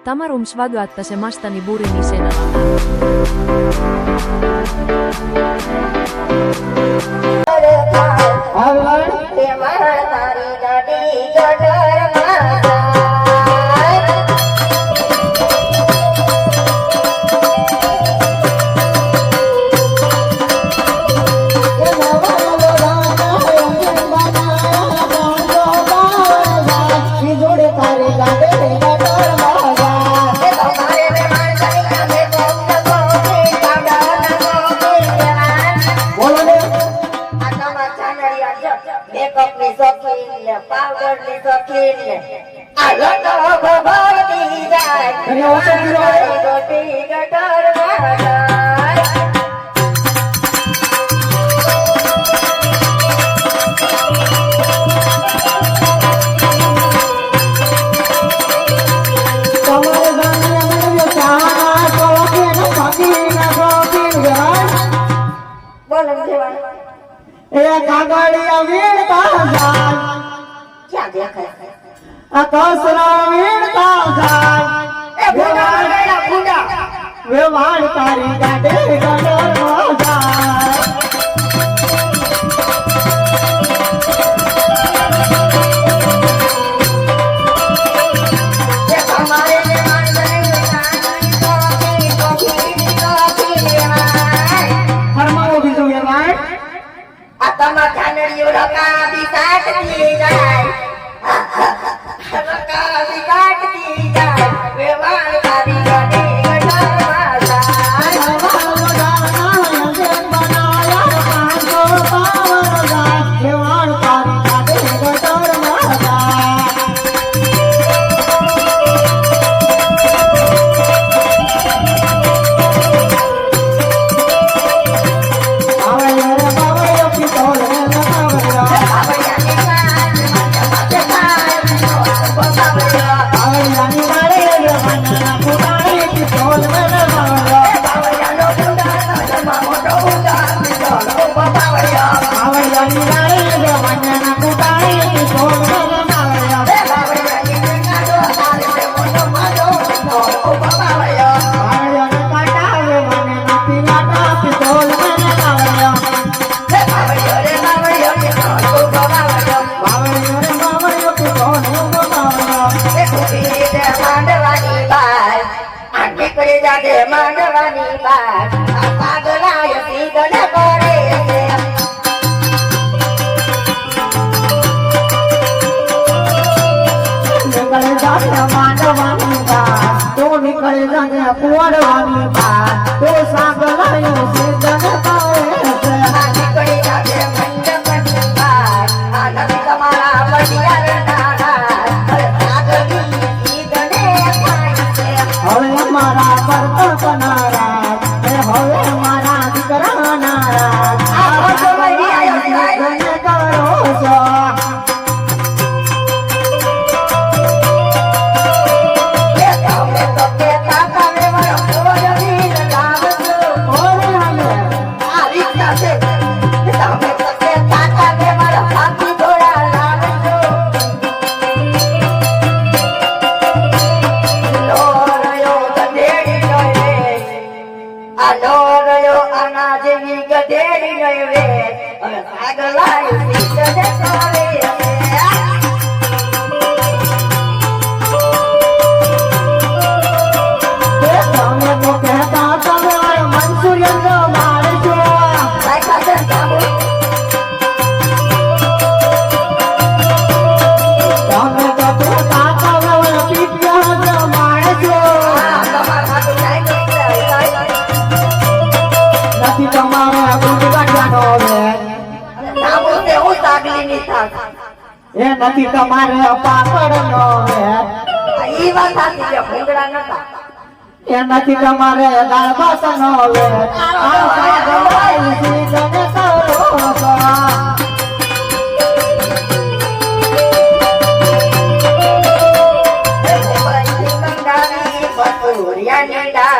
Tamarum svagattase mastani burini senalla. Power ni sokin, alat bhagavati jai, goti gatar mahajai. कागड़िया वीणता जाय क्या देखा आकाशरा वीणता जाय ए बुढ़ा गया बुढ़ा वे वाण तारी गाडे गडर हो जाय ये हमारे मान बने कॉफी फरमाओ बीजू ये वाण atama kanariyo raka bikat di jai raka bikat di jai wewan kari gade gadar mahajai हवालो दाना यंजन बनाया पांचो पावर जाय वे वाण तारी गाडे गडर हो जाय માંડવાની બાત પાગલાય સીગણ કરે છે निकल जाने मांडवानी बात तो निकल जाने कुंवरवानी बात तो सागलायो सीधन पाए से નીકળી જાતે મંડપની બાત આનંદ તમારા પડિયાર નાના પાગલી સીગણે થાય છે હવે અમારા વર્ત કનારા હવે અમારા દીકરા નારા આવો તો વળી આયો ગણે કરો છો એ તમે તો કેતા તમે મારો કોરવી લાવજો ઓરે અમે આ રીતના છે તમે તો કેતા તમે મારો હાથી ઘોડા લાવજો લોરયો ગધેડી નોય આ લોરયો આના જેવી ગધેડી નોય વે હવે પાગલાય સીધે કરે તમે તો કહેતા તમે મંસુરિયન મારજો લાઈકા છે કાબુ તમે તો કહેતા તમે પીપિયા મારજો આ તમાર હાથું કાઈ નહીં નથી તમારે ગુંડ કાઢવાનો રે કાબુ તે હું તાગલીની થાક એ નથી તમારે પાપડનો રે ઈ વાત સાચી છે ભૂંગળા નતા એ નથી તમારે દાળ ભાતનો રે આ સાગવાઈ સીધને કરો છો મંગાવી બતુરિયાની દાળ